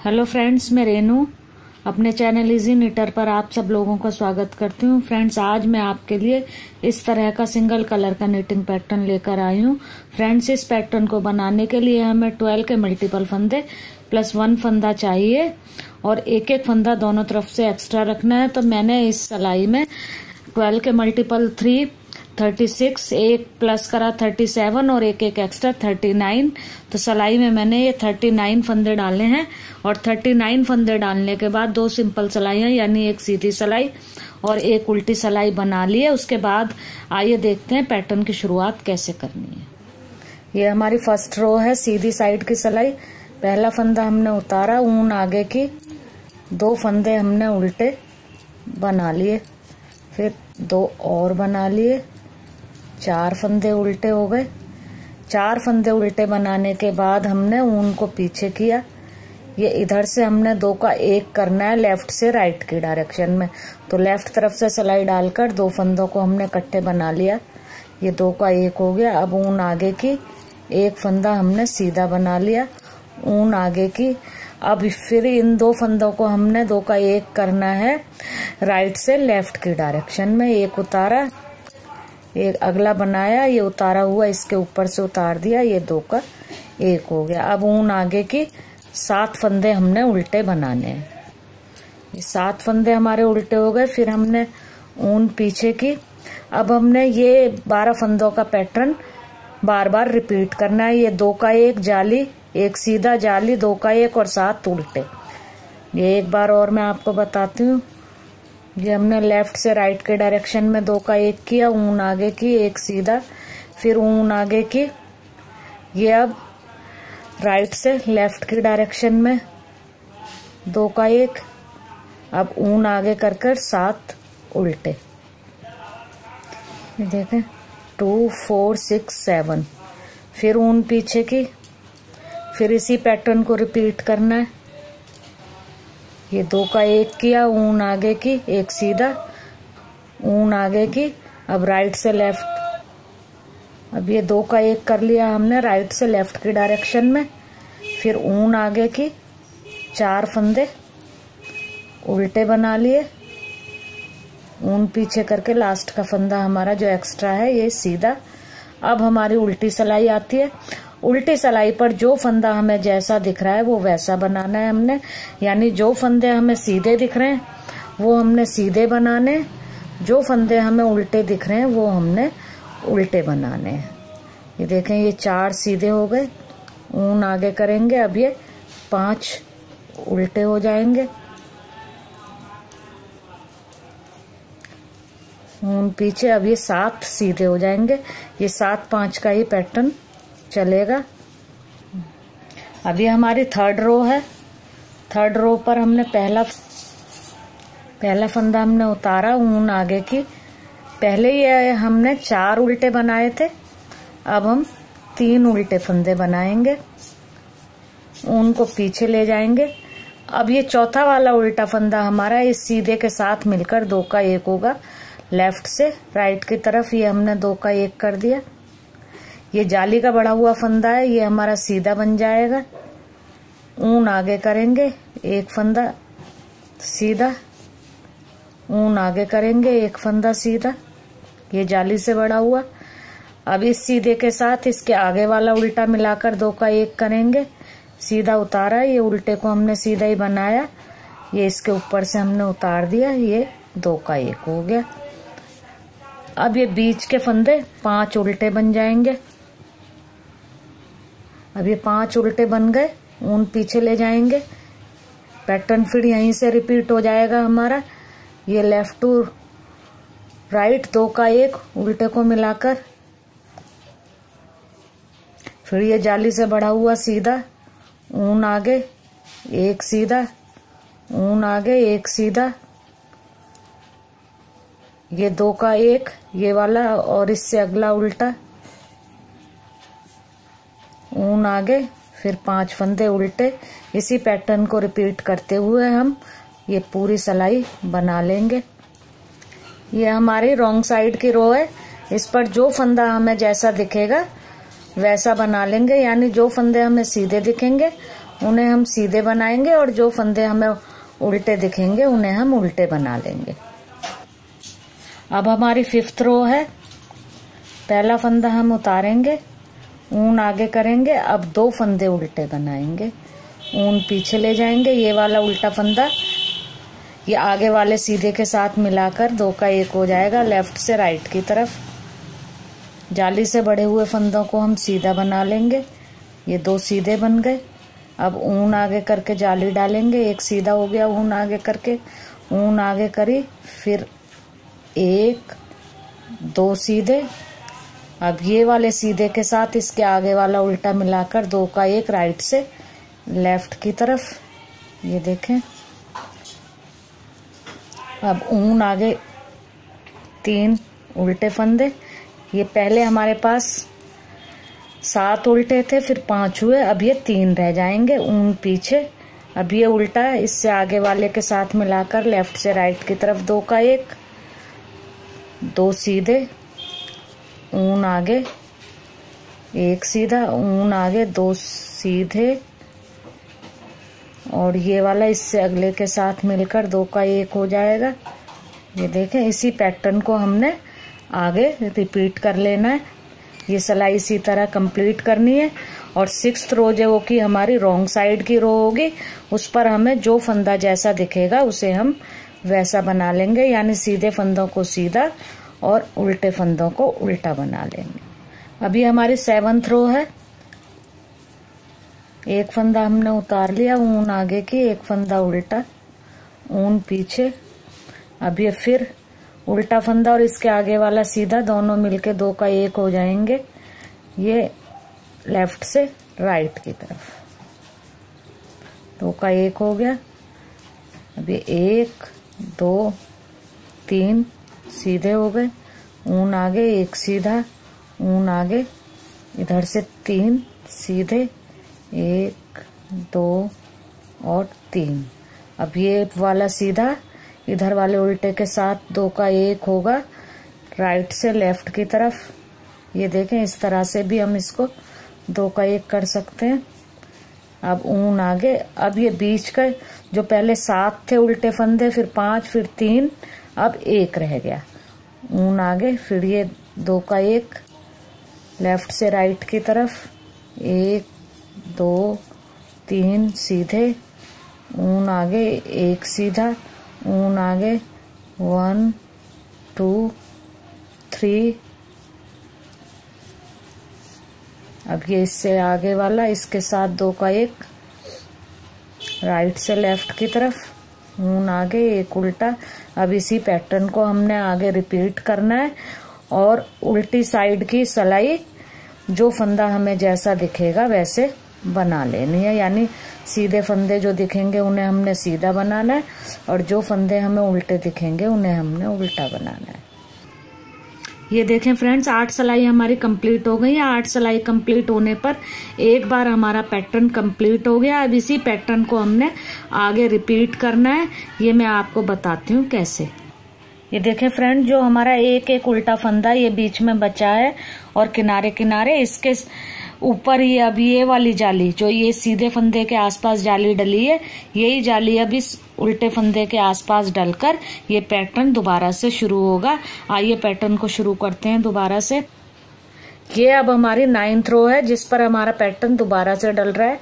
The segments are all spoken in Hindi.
हेलो फ्रेंड्स, मैं रेनू अपने चैनल इजी निटर पर आप सब लोगों का स्वागत करती हूँ। फ्रेंड्स, आज मैं आपके लिए इस तरह का सिंगल कलर का निटिंग पैटर्न लेकर आई हूँ। फ्रेंड्स, इस पैटर्न को बनाने के लिए हमें 12 के मल्टीपल फंदे प्लस 1 फंदा चाहिए और एक एक फंदा दोनों तरफ से एक्स्ट्रा रखना है। तो मैंने इस सिलाई में 12 के मल्टीपल 3 36, एक प्लस करा 37 और एक एक एक्स्ट्रा 39। तो सिलाई में मैंने ये 39 फंदे डाले हैं और 39 फंदे डालने के बाद 2 सिंपल सिलाइयाँ यानी एक सीधी सिलाई और एक उल्टी सिलाई बना ली है। उसके बाद आइए देखते हैं पैटर्न की शुरुआत कैसे करनी है। ये हमारी फर्स्ट रो है, सीधी साइड की सिलाई। पहला फंदा हमने उतारा, ऊन आगे की, 2 फंदे हमने उल्टे बना लिए, फिर 2 और बना लिए, 4 फंदे उल्टे हो गए। 4 फंदे उल्टे बनाने के बाद हमने ऊन को पीछे किया। ये इधर से हमने 2 का 1 करना है लेफ्ट से राइट की डायरेक्शन में। तो लेफ्ट तरफ से सिलाई डालकर 2 फंदों को हमने इकट्ठे बना लिया। ये 2 का 1 हो गया। अब ऊन आगे की, 1 फंदा हमने सीधा बना लिया, ऊन आगे की। अब फिर इन 2 फंदों को हमने 2 का 1 करना है राइट से लेफ्ट की डायरेक्शन में। एक उतारा, एक अगला बनाया, ये उतारा हुआ इसके ऊपर से उतार दिया, ये 2 का 1 हो गया। अब ऊन आगे की 7 फंदे हमने उल्टे बनाने हैं। ये 7 फंदे हमारे उल्टे हो गए। फिर हमने ऊन पीछे की। अब हमने ये 12 फंदों का पैटर्न बार बार रिपीट करना है। ये 2 का 1 जाली, एक सीधा जाली, 2 का 1 और 7 उल्टे। ये एक बार और मैं आपको बताती हूँ। ये हमने लेफ्ट से राइट के डायरेक्शन में 2 का 1 किया, ऊन आगे की, एक सीधा, फिर ऊन आगे की। ये अब राइट से लेफ्ट की डायरेक्शन में 2 का 1, अब ऊन आगे कर 7 उल्टे। ये देखें, 2 4 6 7। फिर ऊन पीछे की, फिर इसी पैटर्न को रिपीट करना है। ये 2 का 1 किया, ऊन आगे की, एक सीधा, ऊन आगे की, अब राइट से लेफ्ट। अब ये 2 का 1 कर लिया हमने राइट से लेफ्ट की डायरेक्शन में। फिर ऊन आगे की, 4 फंदे उल्टे बना लिए, ऊन पीछे करके लास्ट का फंदा हमारा जो एक्स्ट्रा है ये सीधा। अब हमारी उल्टी सिलाई आती है। उल्टी सिलाई पर जो फंदा हमें जैसा दिख रहा है वो वैसा बनाना है हमने, यानी जो फंदे हमें सीधे दिख रहे हैं वो हमने सीधे बनाने, जो फंदे हमें उल्टे दिख रहे हैं वो हमने उल्टे बनाने हैं। ये देखें, ये 4 सीधे हो गए, ऊन आगे करेंगे, अब ये 5 उल्टे हो जाएंगे, ऊन पीछे, अब ये 7 सीधे हो जाएंगे। ये 7 5 का ही पैटर्न चलेगा। अभी हमारी थर्ड रो है। थर्ड रो पर हमने पहला फंदा हमने उतारा, ऊन आगे की। पहले ये हमने 4 उल्टे बनाए थे, अब हम 3 उल्टे फंदे बनाएंगे, ऊन को पीछे ले जाएंगे। अब ये चौथा वाला उल्टा फंदा हमारा इस सीधे के साथ मिलकर 2 का 1 होगा लेफ्ट से राइट की तरफ। ये हमने 2 का 1 कर दिया। ये जाली का बढ़ा हुआ फंदा है, ये हमारा सीधा बन जाएगा। ऊन आगे करेंगे, एक फंदा सीधा, ऊन आगे करेंगे, एक फंदा सीधा, ये जाली से बढ़ा हुआ। अब इस सीधे के साथ इसके आगे वाला उल्टा मिलाकर 2 का 1 करेंगे, सीधा उतारा, ये उल्टे को हमने सीधा ही बनाया, ये इसके ऊपर से हमने उतार दिया, ये 2 का 1 हो गया। अब ये बीच के फंदे 5 उल्टे बन जाएंगे। अब ये 5 उल्टे बन गए, ऊन पीछे ले जाएंगे, पैटर्न फिर यहीं से रिपीट हो जाएगा हमारा। ये लेफ्ट टू राइट 2 का 1 उल्टे को मिलाकर, फिर ये जाली से बढ़ा हुआ सीधा, ऊन आगे, एक सीधा, ऊन आगे, एक सीधा, ये 2 का 1 ये वाला और इससे अगला उल्टा, ऊन आगे, फिर 5 फंदे उल्टे। इसी पैटर्न को रिपीट करते हुए हम ये पूरी सिलाई बना लेंगे। ये हमारी रॉन्ग साइड की रो है। इस पर जो फंदा हमें जैसा दिखेगा वैसा बना लेंगे, यानी जो फंदे हमें सीधे दिखेंगे उन्हें हम सीधे बनाएंगे और जो फंदे हमें उल्टे दिखेंगे उन्हें हम उल्टे बना लेंगे। अब हमारी 5th रो है। पहला फंदा हम उतारेंगे, ऊन आगे करेंगे। अब 2 फंदे उल्टे बनाएंगे, ऊन पीछे ले जाएंगे। ये वाला उल्टा फंदा ये आगे वाले सीधे के साथ मिलाकर 2 का 1 हो जाएगा लेफ्ट से राइट की तरफ। जाली से बढ़े हुए फंदों को हम सीधा बना लेंगे। ये 2 सीधे बन गए। अब ऊन आगे करके जाली डालेंगे। एक सीधा हो गया, ऊन आगे करके ऊन आगे करी, फिर 1 2 सीधे। अब ये वाले सीधे के साथ इसके आगे वाला उल्टा मिलाकर 2 का 1 राइट से लेफ्ट की तरफ। ये देखें। अब ऊन आगे 3 उल्टे फंदे। ये पहले हमारे पास 7 उल्टे थे, फिर 5 हुए, अब ये 3 रह जाएंगे। ऊन पीछे। अब ये उल्टा है, इससे आगे वाले के साथ मिलाकर लेफ्ट से राइट की तरफ 2 का 1 2 सीधे, ऊन आगे 1 सीधा, ऊन आगे 2 सीधे, और ये वाला इससे अगले के साथ मिलकर 2 का 1 हो जाएगा। ये देखें। इसी पैटर्न को हमने आगे रिपीट कर लेना है। ये सिलाई इसी तरह कंप्लीट करनी है। और 6th रो जो कि हमारी रॉन्ग साइड की रो होगी, उस पर हमें जो फंदा जैसा दिखेगा उसे हम वैसा बना लेंगे, यानी सीधे फंदों को सीधा और उल्टे फंदों को उल्टा बना लेंगे। अभी हमारी 7th रो है। एक फंदा हमने उतार लिया, ऊन आगे की, एक फंदा उल्टा, ऊन पीछे। अब ये फिर उल्टा फंदा और इसके आगे वाला सीधा, दोनों मिलके 2 का 1 हो जाएंगे। ये लेफ्ट से राइट की तरफ 2 का 1 हो गया। अब ये 1 2 3 सीधे हो गए, ऊन आगे 1 सीधा, ऊन आगे इधर से 3 सीधे, 1 2 और 3। अब ये वाला सीधा इधर वाले उल्टे के साथ 2 का 1 होगा राइट से लेफ्ट की तरफ। ये देखें, इस तरह से भी हम इसको 2 का 1 कर सकते हैं। अब ऊन आगे। अब ये बीच का जो पहले 7 थे उल्टे फंदे, फिर 5, फिर 3, अब 1 रह गया। ऊन आगे, फिर ये 2 का 1 लेफ्ट से राइट की तरफ, 1 2 3 सीधे, ऊन आगे 1 सीधा, ऊन आगे 1 2 3। अब ये इससे आगे वाला इसके साथ 2 का 1 राइट से लेफ्ट की तरफ, ऊन आगे 1 उल्टा। अब इसी पैटर्न को हमने आगे रिपीट करना है और उल्टी साइड की सिलाई जो फंदा हमें जैसा दिखेगा वैसे बना लेनी है, यानी सीधे फंदे जो दिखेंगे उन्हें हमने सीधा बनाना है और जो फंदे हमें उल्टे दिखेंगे उन्हें हमने उल्टा बनाना है। ये देखें फ्रेंड्स, 8 सिलाई हमारी कंप्लीट हो गई है। 8 सिलाई कंप्लीट होने पर एक बार हमारा पैटर्न कंप्लीट हो गया। अब इसी पैटर्न को हमने आगे रिपीट करना है। ये मैं आपको बताती हूँ कैसे। ये देखें फ्रेंड, जो हमारा एक एक उल्टा फंदा ये बीच में बचा है और किनारे किनारे इसके ऊपर ये अब ये वाली जाली जो ये सीधे फंदे के आसपास जाली डली है, यही जाली अब इस उल्टे फंदे के आसपास डलकर ये पैटर्न दोबारा से शुरू होगा। आइए पैटर्न को शुरू करते हैं दोबारा से। ये अब हमारी 9th रो है जिस पर हमारा पैटर्न दोबारा से डल रहा है।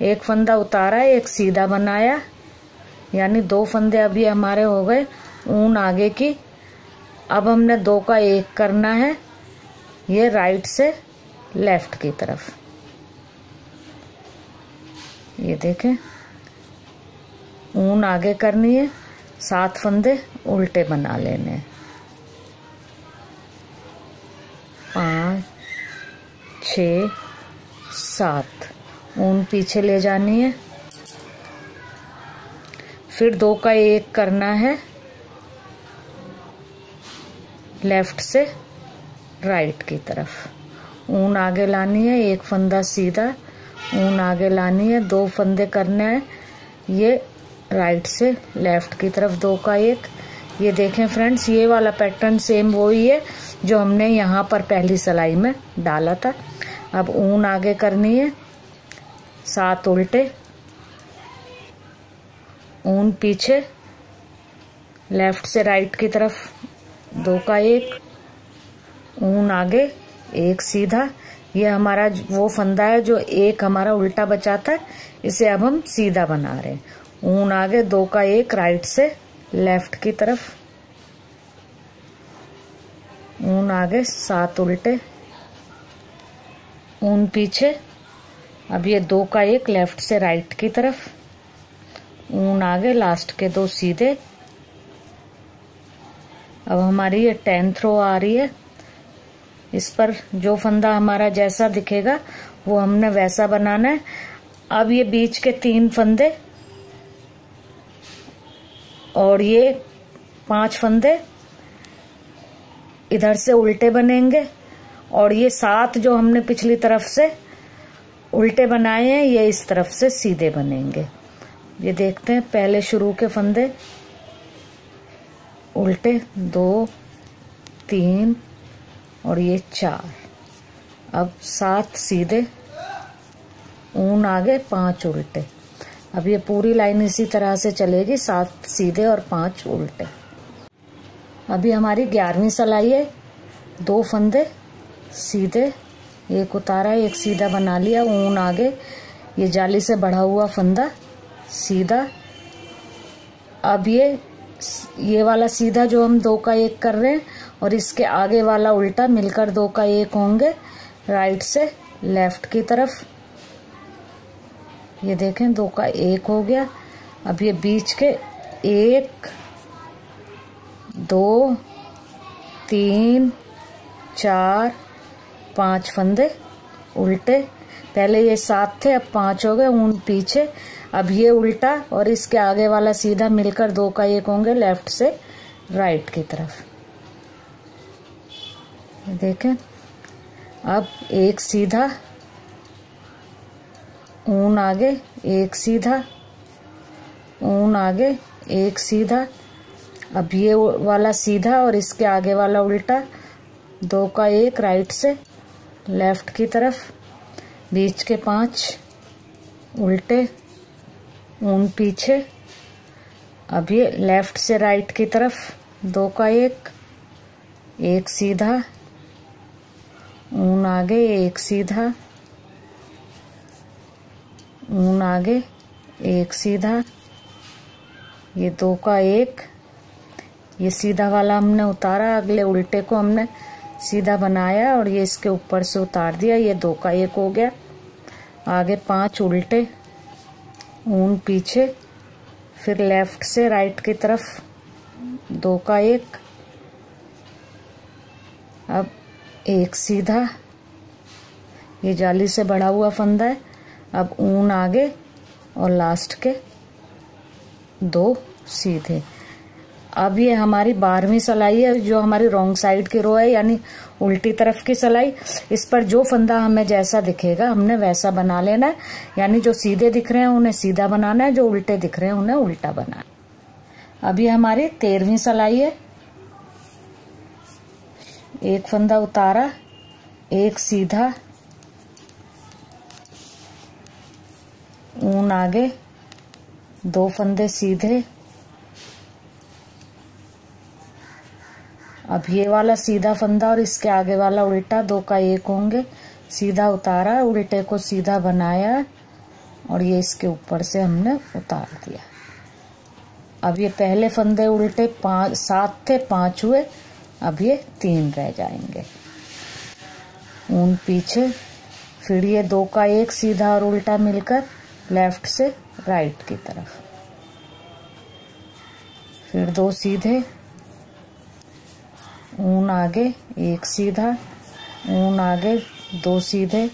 एक फंदा उतारा है, एक सीधा बनाया, यानी 2 फंदे अभी हमारे हो गए। ऊन आगे की। अब हमने 2 का 1 करना है, ये राइट से लेफ्ट की तरफ। ये देखें, ऊन आगे करनी है, 7 फंदे उल्टे बना लेने, 5 6 7। ऊन पीछे ले जानी है, फिर 2 का 1 करना है, लेफ्ट से राइट की तरफ। ऊन आगे लानी है, 1 फंदा सीधा, ऊन आगे लानी है, 2 फंदे करने हैं, ये राइट से लेफ्ट की तरफ 2 का 1। ये देखें फ्रेंड्स, ये वाला पैटर्न सेम वही है जो हमने यहाँ पर पहली सिलाई में डाला था। अब ऊन आगे करनी है, 7 उल्टे, ऊन पीछे, लेफ्ट से राइट की तरफ 2 का 1, ऊन आगे, 1 सीधा। ये हमारा वो फंदा है जो एक हमारा उल्टा बचा था, इसे अब हम सीधा बना रहे हैं। ऊन आगे, 2 का 1 राइट से लेफ्ट की तरफ, ऊन आगे, 7 उल्टे, ऊन पीछे। अब ये 2 का 1 लेफ्ट से राइट की तरफ, ऊन आगे, लास्ट के 2 सीधे। अब हमारी ये 10th रो आ रही है। इस पर जो फंदा हमारा जैसा दिखेगा वो हमने वैसा बनाना है। अब ये बीच के 3 फंदे और ये 5 फंदे इधर से उल्टे बनेंगे, और ये 7 जो हमने पिछली तरफ से उल्टे बनाए हैं ये इस तरफ से सीधे बनेंगे। ये देखते हैं, पहले शुरू के फंदे उल्टे, 2, 3 और ये 4। अब 7 सीधे, ऊन आगे, 5 उल्टे। अब ये पूरी लाइन इसी तरह से चलेगी, 7 सीधे और 5 उल्टे। अभी हमारी 11वीं सिलाई है। 2 फंदे सीधे, 1 उतारा, 1 सीधा बना लिया, ऊन आगे, ये जाली से बढ़ा हुआ फंदा सीधा। अब ये वाला सीधा जो हम 2 का 1 कर रहे हैं और इसके आगे वाला उल्टा मिलकर 2 का 1 होंगे राइट से लेफ्ट की तरफ। ये देखें, 2 का 1 हो गया। अब ये बीच के 1, 2, 3, 4, 5 फंदे उल्टे। पहले ये 7 थे, अब 5 हो गए, ऊन पीछे। अब ये उल्टा और इसके आगे वाला सीधा मिलकर 2 का 1 होंगे लेफ्ट से राइट की तरफ। देखें, अब 1 सीधा, ऊन आगे, 1 सीधा, ऊन आगे, 1 सीधा। अब ये वाला सीधा और इसके आगे वाला उल्टा, 2 का 1 राइट से लेफ्ट की तरफ, बीच के 5 उल्टे, ऊन पीछे। अब ये लेफ्ट से राइट की तरफ, 2 का 1, 1 सीधा, ऊन आगे, 1 सीधा, ऊन आगे, 1 सीधा। ये 2 का 1, ये सीधा वाला हमने उतारा, अगले उल्टे को हमने सीधा बनाया और ये इसके ऊपर से उतार दिया। ये 2 का 1 हो गया। आगे 5 उल्टे, ऊन पीछे, फिर लेफ्ट से राइट की तरफ 2 का 1, अब 1 सीधा, ये जाली से बढ़ा हुआ फंदा है। अब ऊन आगे और लास्ट के 2 सीधे। अब ये हमारी 12वीं सिलाई है, जो हमारी रॉन्ग साइड की रो है, यानी उल्टी तरफ की सिलाई। इस पर जो फंदा हमें जैसा दिखेगा हमने वैसा बना लेना है, यानी जो सीधे दिख रहे हैं उन्हें सीधा बनाना है, जो उल्टे दिख रहे हैं उन्हें उल्टा बनाना है। अब ये हमारी 13वीं सिलाई है। 1 फंदा उतारा, 1 सीधा, ऊन आगे, 2 फंदे सीधे। अब ये वाला सीधा फंदा और इसके आगे वाला उल्टा, 2 का 1 होंगे। सीधा उतारा, उल्टे को सीधा बनाया और ये इसके ऊपर से हमने उतार दिया। अब ये पहले फंदे उल्टे 7 थे, 5 हुए, अब ये 3 रह जाएंगे। ऊन पीछे, फिर ये 2 का 1 सीधा और उल्टा मिलकर लेफ्ट से राइट की तरफ, फिर 2 सीधे, ऊन आगे, 1 सीधा, ऊन आगे, 2 सीधे,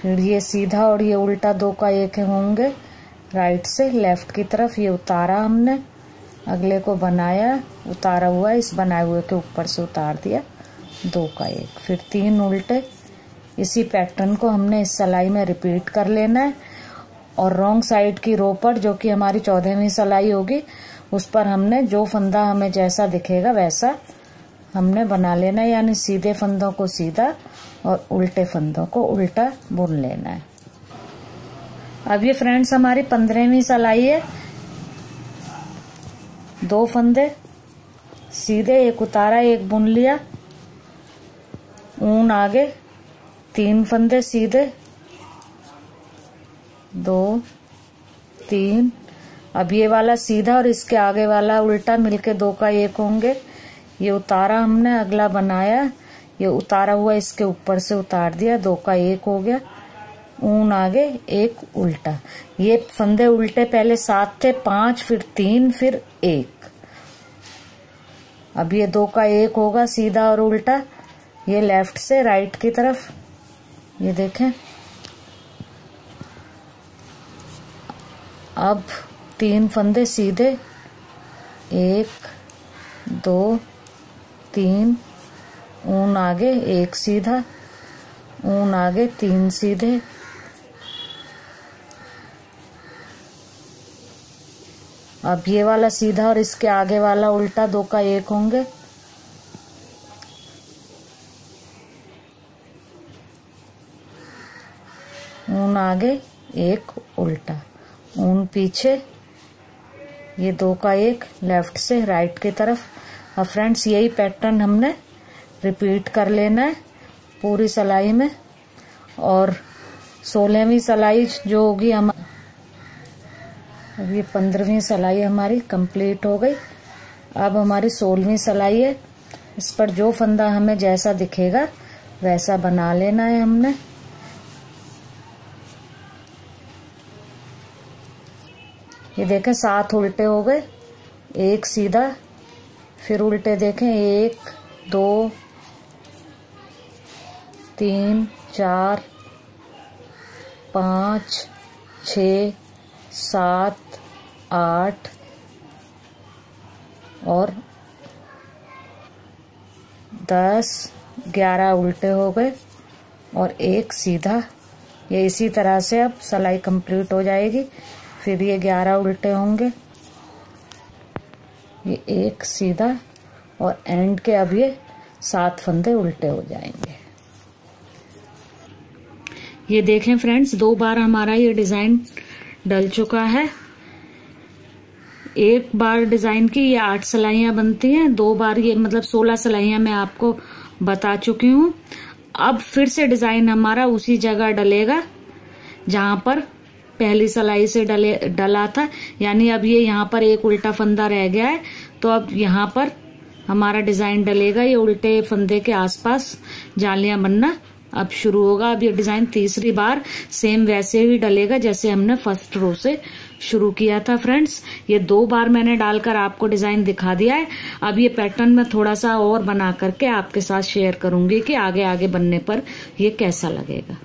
फिर ये सीधा और ये उल्टा 2 का 1 होंगे राइट से लेफ्ट की तरफ। ये उतारा हमने, अगले को बनाया, उतारा हुआ इस बनाए हुए के ऊपर से उतार दिया, 2 का 1, फिर 3 उल्टे। इसी पैटर्न को हमने इस सिलाई में रिपीट कर लेना है। और रॉन्ग साइड की रो पर, जो कि हमारी 14वीं सिलाई होगी, उस पर हमने जो फंदा हमें जैसा दिखेगा वैसा हमने बना लेना है, यानी सीधे फंदों को सीधा और उल्टे फंदों को उल्टा बुन लेना है। अब ये फ्रेंड्स हमारी 15वीं सिलाई है। 2 फंदे सीधे, एक उतारा, एक बुन लिया, ऊन आगे, 3 फंदे सीधे, 2 3। अब ये वाला सीधा और इसके आगे वाला उल्टा मिलके 2 का 1 होंगे। ये उतारा हमने अगला बनाया, ये उतारा हुआ इसके ऊपर से उतार दिया, 2 का 1 हो गया, ऊन आगे, 1 उल्टा। ये फंदे उल्टे पहले 7 थे, 5 फिर 3 फिर 1। अब ये 2 का 1 होगा सीधा और उल्टा, ये लेफ्ट से राइट की तरफ, ये देखें। अब 3 फंदे सीधे, 1 2 3, ऊन आगे, 1 सीधा, ऊन आगे, 3 सीधे, अब ये वाला सीधा और इसके आगे वाला उल्टा 2 का 1 होंगे। ऊन आगे, 1 उल्टा, ऊन पीछे, ये 2 का 1 लेफ्ट से राइट की तरफ। अब फ्रेंड्स यही पैटर्न हमने रिपीट कर लेना है पूरी सिलाई में। और 16वीं सिलाई जो होगी हम, अब ये 15वीं सिलाई हमारी कंप्लीट हो गई। अब हमारी 16वीं सिलाई है। इस पर जो फंदा हमें जैसा दिखेगा वैसा बना लेना है हमने। ये देखें 7 उल्टे हो गए, 1 सीधा, फिर उल्टे देखें 1 2 3 4 5 6 7 8 और 10 11 उल्टे हो गए और 1 सीधा। ये इसी तरह से अब सिलाई कंप्लीट हो जाएगी। फिर ये 11 उल्टे होंगे, ये 1 सीधा और एंड के अब ये 7 फंदे उल्टे हो जाएंगे। ये देखें फ्रेंड्स 2 बार हमारा ये डिजाइन डल चुका है। 1 बार डिजाइन की ये 8 सिलाइयां बनती हैं, 2 बार ये मतलब 16 सिलाइयां मैं आपको बता चुकी हूँ। अब फिर से डिजाइन हमारा उसी जगह डलेगा जहां पर पहली सिलाई से डला था, यानी अब ये यहाँ पर 1 उल्टा फंदा रह गया है, तो अब यहाँ पर हमारा डिजाइन डलेगा। ये उल्टे फंदे के आसपास जालियां बनना अब शुरू होगा। अब ये डिजाइन तीसरी बार सेम वैसे ही डलेगा जैसे हमने फर्स्ट रो से शुरू किया था। फ्रेंड्स ये 2 बार मैंने डालकर आपको डिजाइन दिखा दिया है। अब ये पैटर्न मैं थोड़ा सा और बना करके आपके साथ शेयर करूंगी कि आगे आगे बनने पर ये कैसा लगेगा।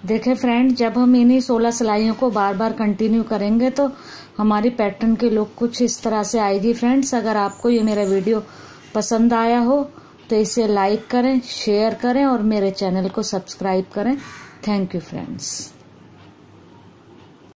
देखें फ्रेंड, जब हम इन्हीं 16 सिलाइयों को बार बार कंटिन्यू करेंगे तो हमारी पैटर्न की लुक कुछ इस तरह से आएगी। फ्रेंड्स अगर आपको ये मेरा वीडियो पसंद आया हो तो इसे लाइक करें, शेयर करें और मेरे चैनल को सब्सक्राइब करें। Thank you friends.